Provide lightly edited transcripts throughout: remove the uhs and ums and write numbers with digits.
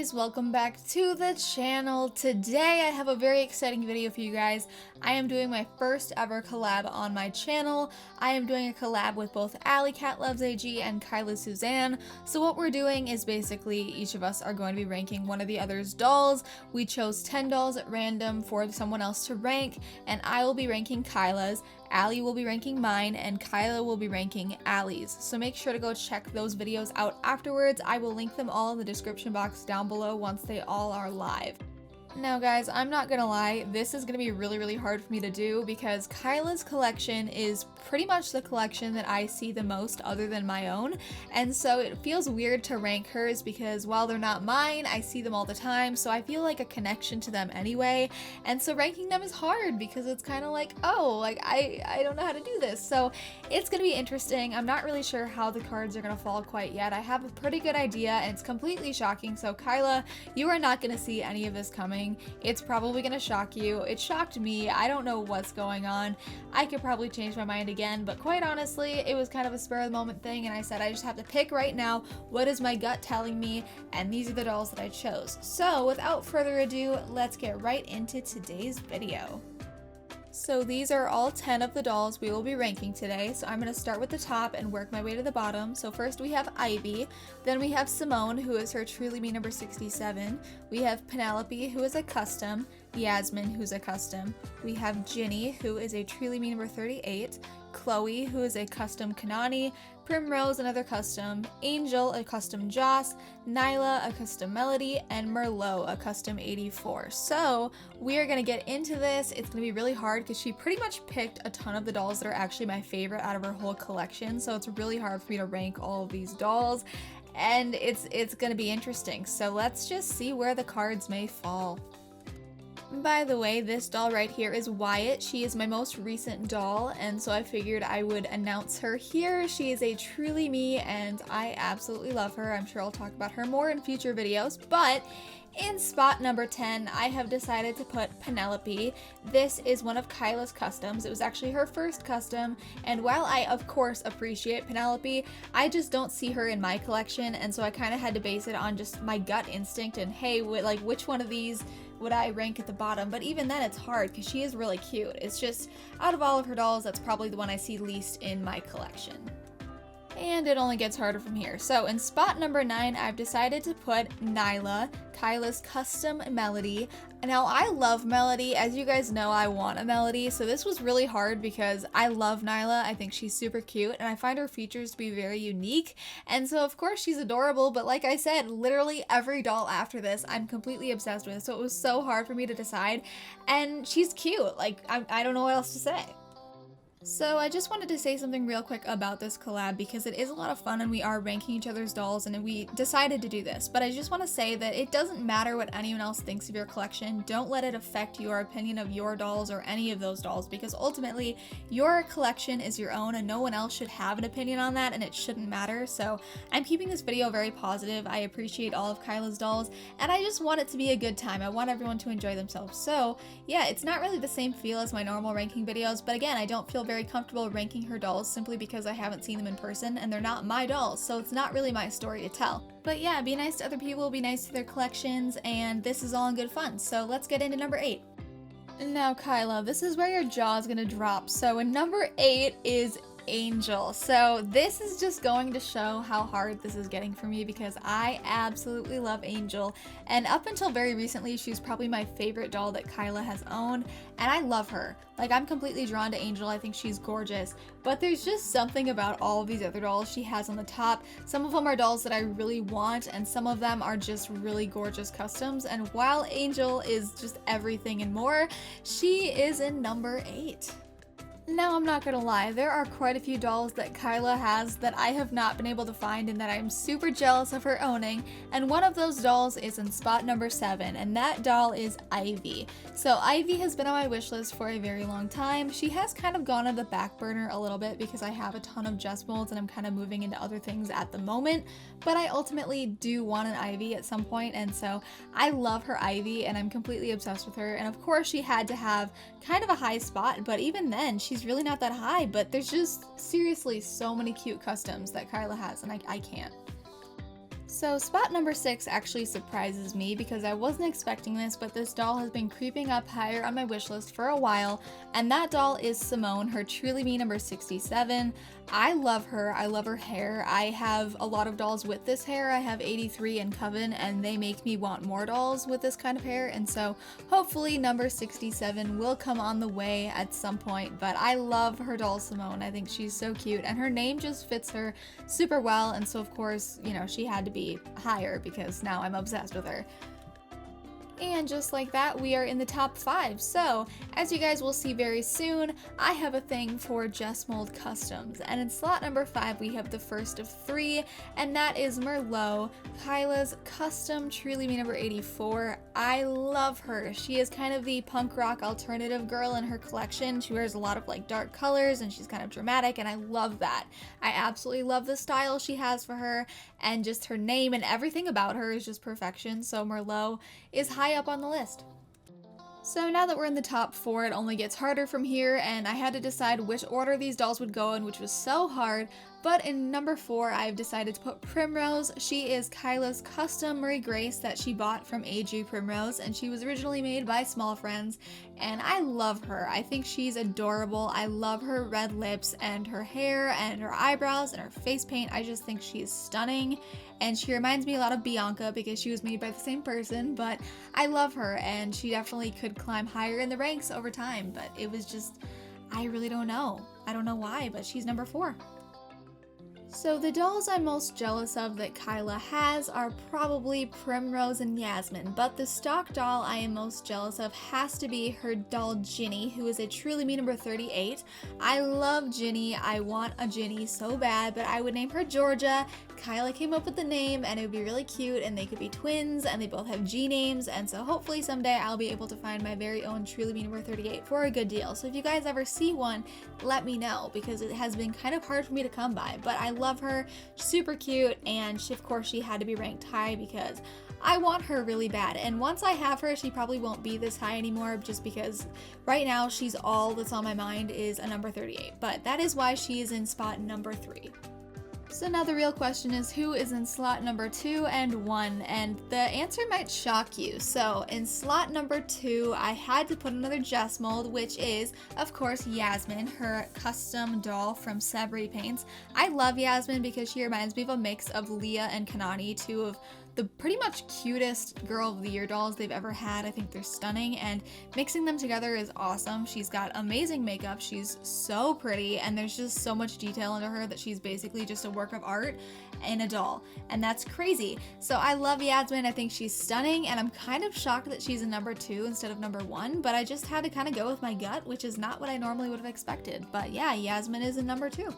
guys, welcome back to the channel. Today I have a very exciting video for you guys. I am doing my first ever collab on my channel. I am doing a collab with both AGIG and Kyla Suzeanne. So what we're doing is basically each of us are going to be ranking one of the other's dolls. We chose 10 dolls at random for someone else to rank, and I will be ranking Kyla's, Allie will be ranking mine, and Kyla will be ranking Allie's. So make sure to go check those videos out afterwards. I will link them all in the description box down below once they all are live. Now guys, I'm not gonna lie, this is gonna be really hard for me to do because Kyla's collection is pretty much the collection that I see the most other than my own, and so it feels weird to rank hers because while they're not mine, I see them all the time, so I feel like a connection to them anyway, and so ranking them is hard because it's kind of like, oh, like I don't know how to do this, so it's gonna be interesting. I'm not really sure how the cards are gonna fall quite yet. I have a pretty good idea, and it's completely shocking, so Kyla, you are not gonna see any of this coming. It's probably gonna shock you. It shocked me. I don't know what's going on. I could probably change my mind again, but quite honestly, it was kind of a spur of the moment thing, and I said I just have to pick right now what is my gut telling me, and these are the dolls that I chose. So without further ado, let's get right into today's video. So these are all 10 of the dolls we will be ranking today. So I'm going to start with the top and work my way to the bottom. So first we have Ivy, then we have Simone, who is her Truly Me number 67. We have Penelope, who is a custom, Yasmin, who's a custom. We have Ginny, who is a Truly Me number 38, Chloe, who is a custom Kanani, Primrose, another custom, Angel, a custom Joss, Nyla, a custom Melody, and Merlot, a custom 84. So we are going to get into this. It's going to be really hard because she pretty much picked a ton of the dolls that are actually my favorite out of her whole collection. So it's really hard for me to rank all of these dolls, and it's going to be interesting. So let's just see where the cards may fall. By the way, this doll right here is Wyatt. She is my most recent doll, and so I figured I would announce her here. She is a Truly Me, and I absolutely love her. I'm sure I'll talk about her more in future videos, but in spot number 10, I have decided to put Penelope. This is one of Kyla's customs. It was actually her first custom, and while I of course appreciate Penelope, I just don't see her in my collection, and so I kind of had to base it on just my gut instinct and hey, like which one of these would I rank at the bottom. But even then it's hard because she is really cute. It's just out of all of her dolls, that's probably the one I see least in my collection. And it only gets harder from here. So in spot number 9, I've decided to put Nyla, Kyla's custom Melody. Now I love Melody. As you guys know, I want a Melody. So this was really hard because I love Nyla. I think she's super cute and I find her features to be very unique. And so of course she's adorable, but like I said, literally every doll after this I'm completely obsessed with. So it was so hard for me to decide. And she's cute. Like I don't know what else to say. So I just wanted to say something real quick about this collab because it is a lot of fun and we are ranking each other's dolls and we decided to do this, but I just want to say that it doesn't matter what anyone else thinks of your collection. Don't let it affect your opinion of your dolls or any of those dolls because ultimately your collection is your own and no one else should have an opinion on that and it shouldn't matter. So I'm keeping this video very positive. I appreciate all of Kyla's dolls and I just want it to be a good time. I want everyone to enjoy themselves. So yeah, it's not really the same feel as my normal ranking videos, but again, I don't feel very comfortable ranking her dolls simply because I haven't seen them in person and they're not my dolls, so it's not really my story to tell. But yeah, be nice to other people, be nice to their collections, and this is all in good fun. So let's get into number 8. Now Kyla, this is where your jaw is gonna drop. So in number 8 is Angel. So this is just going to show how hard this is getting for me because I absolutely love Angel, and up until very recently she's probably my favorite doll that Kyla has owned, and I love her. Like I'm completely drawn to Angel. I think she's gorgeous, but there's just something about all of these other dolls she has on the top. Some of them are dolls that I really want and some of them are just really gorgeous customs, and while Angel is just everything and more, she is in number 8. Now, I'm not gonna lie, there are quite a few dolls that Kyla has that I have not been able to find and that I'm super jealous of her owning, and one of those dolls is in spot number 7, and that doll is Ivy. So Ivy has been on my wish list for a very long time. She has kind of gone on the back burner a little bit because I have a ton of Jess molds and I'm kind of moving into other things at the moment, but I ultimately do want an Ivy at some point, and so I love her Ivy and I'm completely obsessed with her, and of course she had to have kind of a high spot, but even then she's really not that high, but there's just seriously so many cute customs that Kyla has and I can't. So spot number 6 actually surprises me because I wasn't expecting this, but this doll has been creeping up higher on my wish list for a while, and that doll is Simone, her Truly Me number 67. I love her. I love her hair. I have a lot of dolls with this hair. I have 83 and Coven, and they make me want more dolls with this kind of hair, and so hopefully number 67 will come on the way at some point, but I love her doll Simone. I think she's so cute, and her name just fits her super well, and so of course, you know, she had to be higher because now I'm obsessed with her. And just like that, we are in the top 5. So, as you guys will see very soon, I have a thing for Just Mold Customs. And in slot number 5, we have the first of 3, and that is Merlot, Kyla's custom Truly Me number 84. I love her. She is kind of the punk rock alternative girl in her collection. She wears a lot of like dark colors, and she's kind of dramatic, and I love that. I absolutely love the style she has for her, and just her name and everything about her is just perfection. So Merlot is high up on the list. So now that we're in the top 4, it only gets harder from here, and I had to decide which order these dolls would go in, which was so hard. But in number 4, I've decided to put Primrose. She is Kyla's custom Marie Grace that she bought from AGIG Primrose, and she was originally made by Small Friends, and I love her. I think she's adorable. I love her red lips and her hair and her eyebrows and her face paint. I just think she's stunning, and she reminds me a lot of Bianca because she was made by the same person, but I love her, and she definitely could climb higher in the ranks over time, but it was just, I really don't know. I don't know why, but she's number 4. So the dolls I'm most jealous of that Kyla has are probably Primrose and Yasmin, but the stock doll I am most jealous of has to be her doll Ginny, who is a Truly Me number 38. I love Ginny. I want a Ginny so bad, but I would name her Georgia. Kyla came up with the name, and it would be really cute, and they could be twins, and they both have G names, and so hopefully someday I'll be able to find my very own Truly Me number 38 for a good deal. So if you guys ever see one, let me know, because it has been kind of hard for me to come by, but I love her, super cute, and of course she had to be ranked high because I want her really bad, and once I have her, she probably won't be this high anymore, just because right now she's all that's on my mind is a number 38, but that is why she is in spot number 3. So now the real question is, who is in slot number 2 and 1, and the answer might shock you. So in slot number 2, I had to put another Just Mold, which is, of course, Yasmin, her custom doll from Sabri Paints. I love Yasmin because she reminds me of a mix of Leah and Kanani, two of the pretty much cutest Girl of the Year dolls they've ever had. I think they're stunning, and mixing them together is awesome. She's got amazing makeup, she's so pretty, and there's just so much detail into her that she's basically just a work of art in a doll, and that's crazy. So I love Yasmin. I think she's stunning, and I'm kind of shocked that she's in number 2 instead of number 1, but I just had to kind of go with my gut, which is not what I normally would have expected. But yeah, Yasmin is in number 2.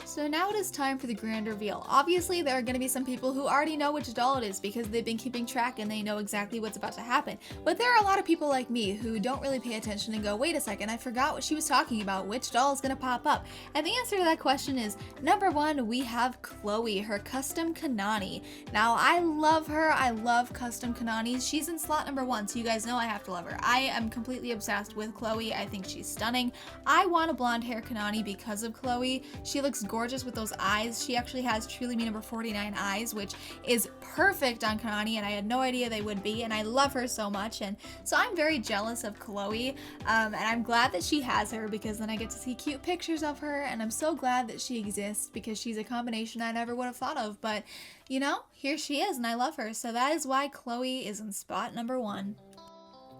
So now it is time for the grand reveal. Obviously, there are going to be some people who already know which doll it is because they've been keeping track and they know exactly what's about to happen. But there are a lot of people like me who don't really pay attention and go, wait a second, I forgot what she was talking about. Which doll is going to pop up? And the answer to that question is, number 1, we have Chloe, her custom Kanani. Now, I love her. I love custom Kananis. She's in slot number 1, so you guys know I have to love her. I am completely obsessed with Chloe. I think she's stunning. I want a blonde hair Kanani because of Chloe. She looks gorgeous with those eyes. She actually has Truly Me number 49 eyes, which is perfect on Kanani, and I had no idea they would be, and I love her so much, and so I'm very jealous of Chloe, and I'm glad that she has her because then I get to see cute pictures of her, and I'm so glad that she exists because she's a combination I never would have thought of, but you know, here she is, and I love her, so that is why Chloe is in spot number 1.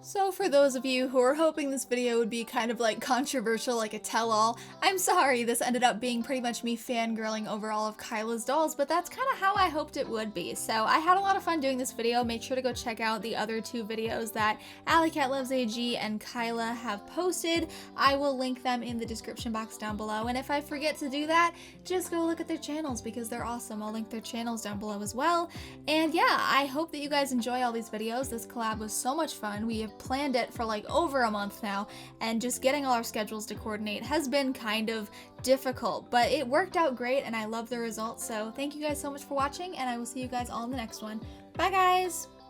So for those of you who are hoping this video would be kind of like controversial, like a tell-all, I'm sorry, this ended up being pretty much me fangirling over all of Kyla's dolls, but that's kind of how I hoped it would be. So I had a lot of fun doing this video. Make sure to go check out the other 2 videos that AllycatlovesAG and Kyla have posted. I will link them in the description box down below, and if I forget to do that, just go look at their channels because they're awesome. I'll link their channels down below as well. And yeah, I hope that you guys enjoy all these videos. This collab was so much fun. We have planned it for like over a month now, and just getting all our schedules to coordinate has been kind of difficult, but it worked out great and I love the results. So thank you guys so much for watching, and I will see you guys all in the next one. Bye guys!